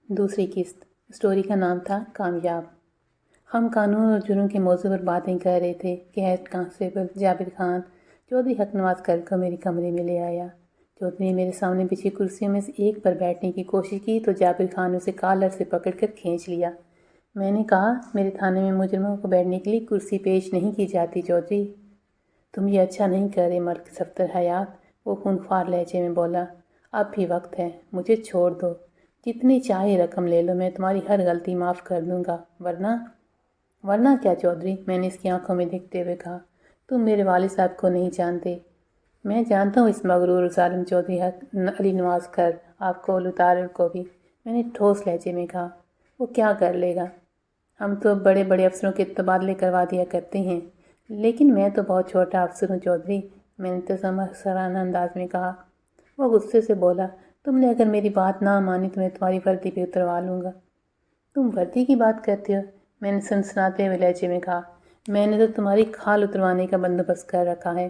दूसरी किस्त। स्टोरी का नाम था कामयाब। हम कानून और जुर्म के मौजू पर बातें कर रहे थे कि हेड कांस्टेबल जाबिर खान चौधरी हकनवाज कल को मेरे कमरे में ले आया। चौधरी ने मेरे सामने बिछी कुर्सियों में से एक पर बैठने की कोशिश की तो जाबिर खान ने उसे कॉलर से पकड़कर खींच लिया। मैंने कहा, मेरे थाने में मुजरिमों को बैठने के लिए कुर्सी पेश नहीं की जाती चौधरी। तुम ये अच्छा नहीं कर रहे मलिक सफ्तर हयात, वो खूंखार लहजे में बोला। अब भी वक्त है, मुझे छोड़ दो। जितनी चाहे रकम ले लो, मैं तुम्हारी हर गलती माफ़ कर दूंगा। वरना क्या चौधरी, मैंने इसकी आंखों में देखते हुए कहा। तुम मेरे वालिद साहब को नहीं जानते। मैं जानता हूँ इस मगरूर जालिम चौधरी अली नवाज कर आपको लुतार को भी, मैंने ठोस लहजे में कहा। वो क्या कर लेगा? हम तो बड़े बड़े अफसरों के तबादले करवा दिया करते हैं, लेकिन मैं तो बहुत छोटा अफसर हूँ चौधरी, मैंने तसम्मुसराना अंदाज में कहा। वो गुस्से से बोला, तुमने अगर मेरी बात ना मानी तो मैं तुम्हारी वर्दी पे उतरवा लूँगा। तुम वर्दी की बात करते हो? मैंने सनसनाते हुए लहजे में कहा। मैंने तो तुम्हारी खाल उतरवाने का बंदोबस्त कर रखा है।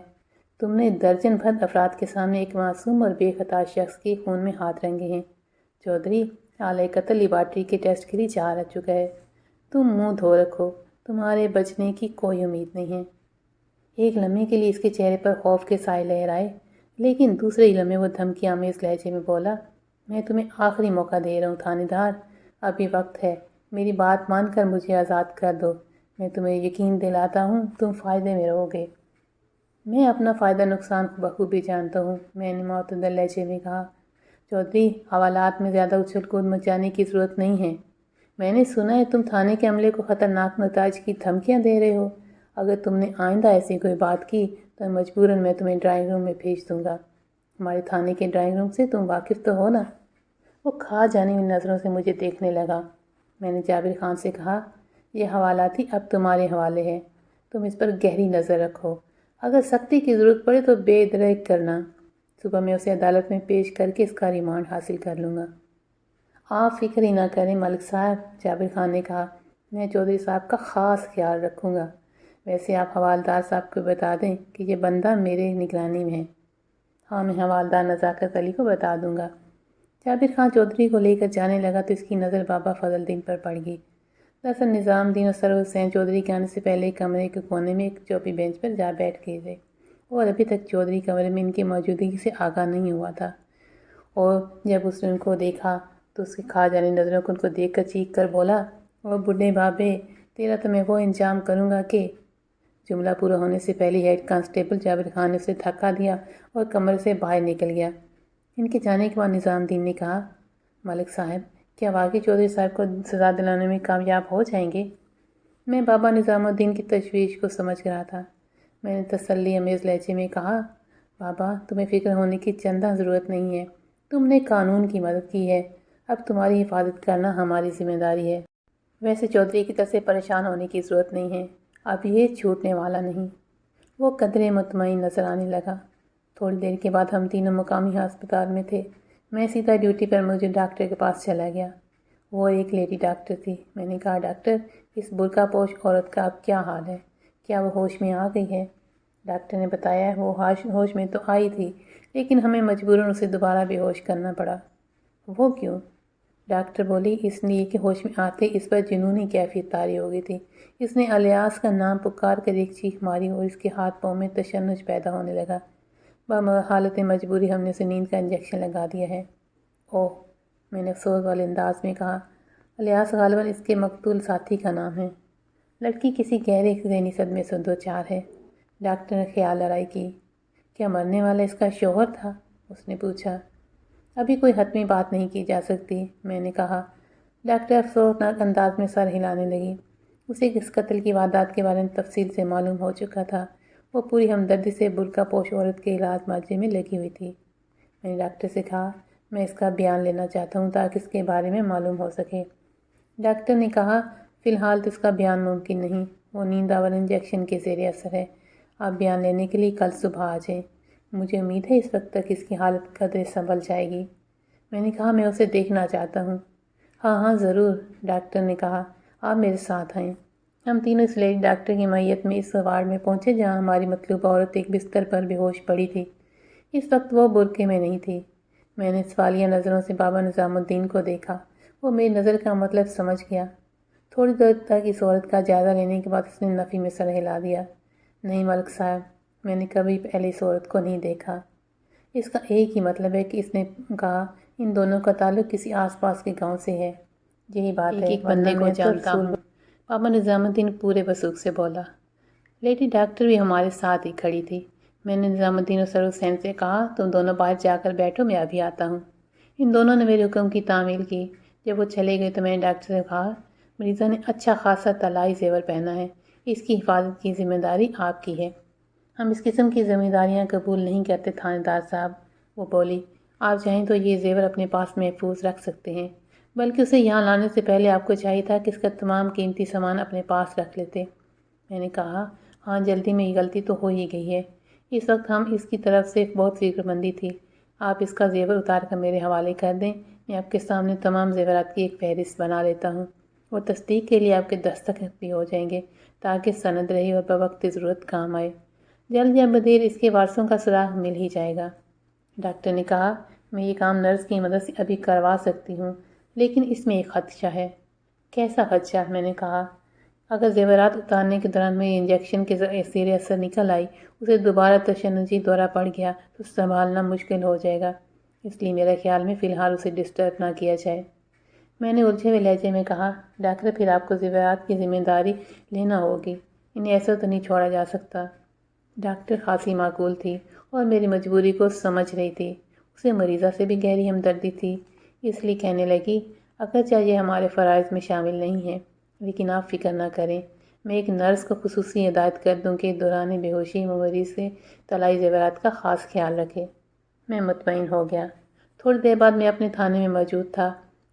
तुमने दर्जन भर अफराद के सामने एक मासूम और बेखता शख्स के खून में हाथ रंगे हैं। चौधरी, आले कत्ल लेबार्ट्री के टेस्ट के लिए जा रह चुका है। तुम मुंह धो रखो, तुम्हारे बचने की कोई उम्मीद नहीं है। एक लम्हे के लिए इसके चेहरे पर खौफ के साए लहराए, लेकिन दूसरे ही लम्हे वो धमकी आमेज लहजे में बोला, मैं तुम्हें आखिरी मौका दे रहा हूँ थानेदार, अभी वक्त है। मेरी बात मानकर मुझे आज़ाद कर दो। मैं तुम्हें यकीन दिलाता हूँ तुम फ़ायदे में रहोगे। मैं अपना फ़ायदा नुकसान बखूबी जानता हूँ, मैंने मुतदल लहजे में कहा। चौधरी, हवालात में ज़्यादा उछल कूद मचाने की ज़रूरत नहीं है। मैंने सुना है तुम थाने के अमले को ख़तरनाक नताज की धमकियाँ दे रहे हो। अगर तुमने आइंदा ऐसी कोई बात की तो मजबूरन मैं तुम्हें ड्राइंग रूम में भेज दूँगा। हमारे थाने के ड्राइंग रूम से तुम वाकिफ़ तो हो ना? वो खा जाने हुई नज़रों से मुझे देखने लगा। मैंने जाबिर खान से कहा, यह हवालाती अब तुम्हारे हवाले है, तुम इस पर गहरी नज़र रखो। अगर सख्ती की ज़रूरत पड़े तो बेदरक करना। सुबह मैं उसे अदालत में पेश करके इसका रिमांड हासिल कर लूँगा। आप फ़िक्र ही ना करें मलिक साहब, जाबिर खान ने कहा। मैं चौधरी साहब का ख़ास ख्याल रखूँगा। वैसे आप हवालदार साहब को बता दें कि ये बंदा मेरे निगरानी में है। हाँ, मैं हवालदार नज़ाकत अली को बता दूँगा। जाबिर खान चौधरी को लेकर जाने लगा तो इसकी नज़र बाबा फजलुद्दीन पर पड़ गई। दरअसल निज़ामुद्दीन और सरोज हुसैन चौधरी के आने से पहले कमरे के कोने में एक चौपी बेंच पर जा बैठ गए थे और अभी तक चौधरी कमरे में इनकी मौजूदगी से आगाह नहीं हुआ था। और जब उसने उनको देखा तो उसकी खा जाने नज़रों को उनको देख कर चीख कर बोला, ओ बूढ़े बाबे, तेरा तो मैं वो इंतजाम करूँगा कि। जुमला पूरा होने से पहले हेड कांस्टेबल जाबिर खान ने उसे धक्का दिया और कमरे से बाहर निकल गया। इनके जाने के बाद निज़ामुद्दीन ने कहा, मलिक साहब, क्या वाकई चौधरी साहब को सज़ा दिलाने में कामयाब हो जाएंगे? मैं बाबा निज़ामुद्दीन की तशवीश को समझ रहा था। मैंने तसल्ली अमेज़ लहजे में कहा, बाबा, तुम्हें फ़िक्र होने की चंदा ज़रूरत नहीं है। तुमने कानून की मदद की है, अब तुम्हारी हिफाजत करना हमारी जिम्मेदारी है। वैसे चौधरी की तरफ से परेशान होने की ज़रूरत नहीं है, अब ये छूटने वाला नहीं। वो कदरे मुतमईन नज़र आने लगा। थोड़ी देर के बाद हम तीनों मुकामी अस्पताल में थे। मैं सीधा ड्यूटी पर मुझे डॉक्टर के पास चला गया। वो एक लेडी डॉक्टर थी। मैंने कहा, डॉक्टर, इस बुर्का पोश औरत का अब क्या हाल है? क्या वो होश में आ गई है? डॉक्टर ने बताया वो होश में तो आई थी, लेकिन हमें मजबूरन उसे दोबारा बेहोश करना पड़ा। वो क्यों? डॉक्टर बोली, इसलिए कि होश में आते इस पर जुनूनी कैफियत तारी हो गई थी। इसने अलियास का नाम पुकार कर एक चीख मारी और इसके हाथ पाँव में तशन्नुज पैदा होने लगा। हालत मजबूरी हमने उसे नींद का इंजेक्शन लगा दिया है। ओह, मैंने अफसोस वाले अंदाज में कहा। अलियास गालिबन इसके मकतूल साथी का नाम है। लड़की किसी गहरे ज़हनी सदमे से दो चार है। डॉक्टर ने ख्याल लड़ाई की। क्या मरने वाला इसका शौहर था? उसने पूछा। अभी कोई हतमी बात नहीं की जा सकती, मैंने कहा। डॉक्टर अफसोसनाक अंदाज में सर हिलाने लगी। उसे इस कत्ल की वारदात के बारे में तफसील से मालूम हो चुका था। वो पूरी हमदर्दी से बुर्का पोश औरत के इलाज माजरे में लगी हुई थी। मैंने डॉक्टर से कहा, मैं इसका बयान लेना चाहता हूँ ताकि इसके बारे में मालूम हो सके। डॉक्टर ने कहा, फ़िलहाल तो इसका बयान मुमकिन नहीं, वो नींद आवर इंजेक्शन के ज़ेर असर है। आप बयान लेने के लिए कल सुबह आ जाएँ। मुझे उम्मीद है इस वक्त तक इसकी हालत कदरे संभल जाएगी। मैंने कहा, मैं उसे देखना चाहता हूँ। हाँ हाँ ज़रूर, डॉक्टर ने कहा, आप मेरे साथ आएँ। हम तीनों इस लेडी डॉक्टर की मैयत में इस वार्ड में पहुँचे जहाँ हमारी मतलूबा औरत एक बिस्तर पर बेहोश पड़ी थी। इस वक्त वो बुरके में नहीं थी। मैंने सवालिया नज़रों से बाबा निज़ामुद्दीन को देखा। وہ میری نظر کا مطلب سمجھ گیا۔ تھوڑی دیر تک اس عورت کا جائزہ لینے کے بعد اس نے نفی میں سر ہلا دیا۔ نہیں ملک صاحب، میں نے کبھی پہلے اس عورت کو نہیں دیکھا۔ اس کا ایک ہی مطلب ہے کہ اس نے کہا ان دونوں کا تعلق کسی آس پاس کے گاؤں سے ہے۔ یہی بات ہے، ایک بندے کو جانتا ہوں۔ پاپا نظام الدین پورے وثوق سے بولا۔ لیڈی ڈاکٹر بھی ہمارے ساتھ ہی کھڑی تھی۔ میں نے نظام الدین اور سر حسین سے کہا تم دونوں باہر جا کر بیٹھو، میں ابھی آتا ہوں۔ ان دونوں نے میرے حکم کی تعمیل کی۔ جب وہ چلے گئے تو میں نے ڈاکٹر سے کہا مریضہ نے اچھا خاصا طلائی زیور پہنا ہے، اس کی حفاظت کی ذمہ داری آپ کی ہے۔ ہم اس قسم کی ذمہ داریاں قبول نہیں کرتے تھانے دار صاحب، وہ بولی۔ آپ چاہیں تو یہ زیور اپنے پاس محفوظ رکھ سکتے ہیں، بلکہ اسے یہاں لانے سے پہلے آپ کو چاہیے تھا کہ اس کا تمام قیمتی سامان اپنے پاس رکھ لیتے۔ میں نے کہا ہاں، جلدی میں یہ غلطی تو ہو ہی گئی ہے۔ اس وقت ہم اس کی طرف سے بہت فکر مندی تھی۔ آپ اس کا زیور اتار کر میرے حوالے کر دیں، میں آپ کے سامنے تمام زیورات کی ایک فہرست بنا لیتا ہوں، اور تصدیق کے لیے آپ کے دستخط بھی ہو جائیں گے تاکہ سند رہے اور بوقت ضرورت کام آئے۔ جلد یا بدیر اس کے وارثوں کا سراغ مل ہی جائے گا۔ ڈاکٹر نے کہا میں یہ کام نرس کی مدد سے ابھی کروا سکتی ہوں، لیکن اس میں ایک خدشہ ہے۔ کیسا خدشہ؟ میں نے کہا اگر زیورات اتارنے کے دوران میں انجیکشن کے زیر اثر نکل آئی، اسے دوبارہ تشنجی دورہ پڑ گیا تو سنبھالنا مشکل ہو جائے گا، اس لیے میرے خیال میں فی الحال اسے ڈسٹرب نہ کیا جائے۔ میں نے الجھے ہوئے لہجے میں کہا ڈاکٹر پھر آپ کو زیورات کی ذمہ داری لینا ہوگی، انہیں ایسا تو نہیں چھوڑا جا سکتا۔ ڈاکٹر خاصی معقول تھی اور میری مجبوری کو سمجھ رہی تھی۔ اسے مریضہ سے بھی گہری ہمدردی تھی، اس لیے کہنے لگی اگرچہ یہ ہمارے فرائض میں شامل نہیں ہے، لیکن آپ فکر نہ کریں، میں ایک نرس کو خصوصی ہدایت کر دوں کہ دوران بے ہوشی مریض سے طلائی زیورات کا خاص خیال رکھے۔ میں مطمئن ہو گیا۔ تھوڑی دیر بعد میں اپنے تھانے میں موجود تھا۔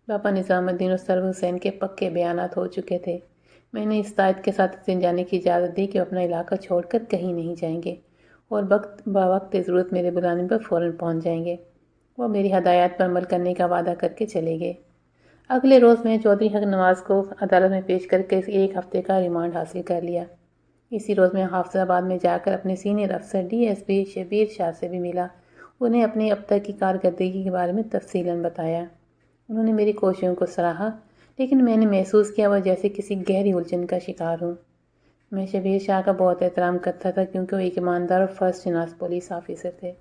پاپا نظام الدین اور سر حسین کے پکے بیانات ہو چکے تھے۔ میں نے استاد کے ساتھ اسے جانے کی اجازت دی کہ وہ اپنا علاقہ چھوڑ کر کہیں نہیں جائیں گے اور بوقت ضرورت میرے بلانے پر فوراً پہنچ جائیں گے۔ وہ میری ہدایات پر عمل کرنے کا وعدہ کر کے چلے گئے۔ اگلے روز میں چودھری حق نواز کو عدالت میں پیش کر کے 1 ہفتے کا ریمانڈ حاصل کر لیا۔ اسی روز میں حافظ آباد میں جا کر اپنے سینئر افسر ڈی ایس پی شبیر شاہ سے بھی ملا۔ انہیں اپنی اب تک کی کارکردگی کے بارے میں تفصیلاً بتایا۔ انہوں نے میری کوششوں کو سراہا، لیکن میں نے محسوس کیا وہ جیسے کسی گہری الجھن کا شکار ہوں۔ میں شبیر شاہ کا بہت احترام کرتا تھا کیونکہ وہ ایک ایماندار اور فرض شناس پولیس آفیسر تھے۔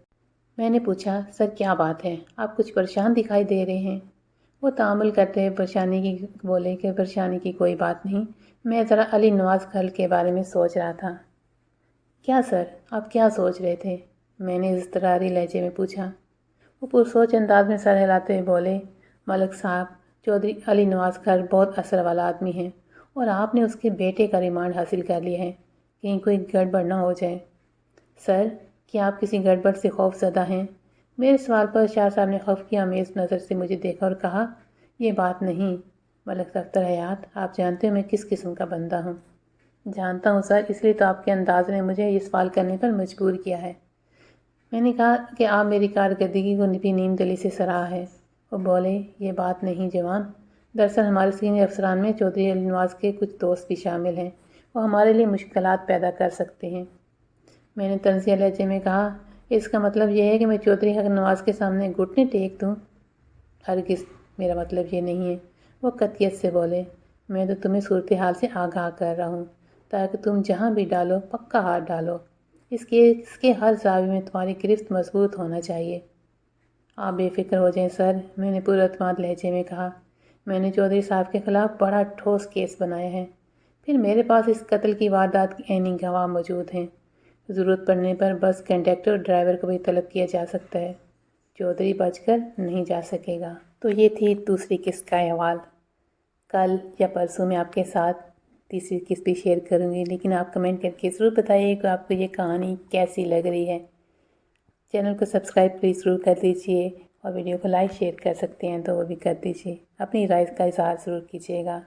میں نے پوچھا سر کیا بات ہے، آپ کچھ پریشان دکھائی دے رہے ہیں؟ وہ تعامل کرتے ہوئے بولے کہ پریشانی کی کوئی بات نہیں، میں ذرا علی نواز گھر کے بارے میں سوچ رہا تھا۔ کیا سر، آپ کیا سوچ رہے تھے؟ میں نے اضطراری لہجے میں پوچھا۔ وہ پرسوچ انداز میں سر ہلاتے ہوئے بولے ملک صاحب، چودھری علی نواز خیر بہت اثر والا آدمی ہے اور آپ نے اس کے بیٹے کا ریمانڈ حاصل کر لیا ہے، کہیں کوئی گڑبڑ نہ ہو جائے۔ سر، کیا آپ کسی گڑبڑ سے خوف زدہ ہیں؟ میرے سوال پر شاہ صاحب نے خوف کی آمیز نظر سے مجھے دیکھا اور کہا یہ بات نہیں ملک دفتر حیات، آپ جانتے ہو میں کس قسم کا بندہ ہوں۔ جانتا ہوں سر، اس لیے تو آپ کے انداز نے مجھے یہ سوال کرنے پر مجبور کیا ہے۔ میں نے کہا کہ آپ میری کارکردگی کو بھی نیم دلی سے سراہا ہے۔ وہ بولے یہ بات نہیں جوان، دراصل ہمارے سینئر افسران میں چودھری علی نواز کے کچھ دوست بھی شامل ہیں، وہ ہمارے لیے مشکلات پیدا کر سکتے ہیں۔ میں نے طنزیہ لہجے میں کہا اس کا مطلب یہ ہے کہ میں چودھری حق نواز کے سامنے گھٹنے ٹیک دوں؟ ہرگز، میرا مطلب یہ نہیں ہے، وہ قطعیت سے بولے۔ میں تو تمہیں صورتحال سے آگاہ کر رہا ہوں تاکہ تم جہاں بھی ڈالو پکا ہاتھ ڈالو، اس کے ہر زاویے میں تمہاری گرفت مضبوط ہونا چاہیے۔ آپ بے فکر ہو جائیں سر، میں نے پراعتماد لہجے میں کہا، میں نے چودھری صاحب کے خلاف بڑا ٹھوس کیس بنایا ہے، پھر میرے پاس اس قتل کی واردات کی عینی گواہ موجود ہیں، ضرورت پڑنے پر بس کنڈکٹر اور ڈرائیور کو بھی طلب کیا جا سکتا ہے، چودھری بچ کر نہیں جا سکے گا۔ تو یہ تھی دوسری قسط کا احوال۔ کل یا پرسوں میں آپ کے ساتھ تیسری قسط بھی شیئر کروں گی، لیکن آپ کمنٹ کر کے ضرور بتائیے کہ آپ کو یہ کہانی کیسی لگ رہی ہے۔ چینل کو سبسکرائب پلیز ضرور کر دیجئے اور ویڈیو کو لائک شیئر کر سکتے ہیں تو وہ بھی کر دیجئے۔ اپنی رائے کا اظہار ضرور کیجیے گا۔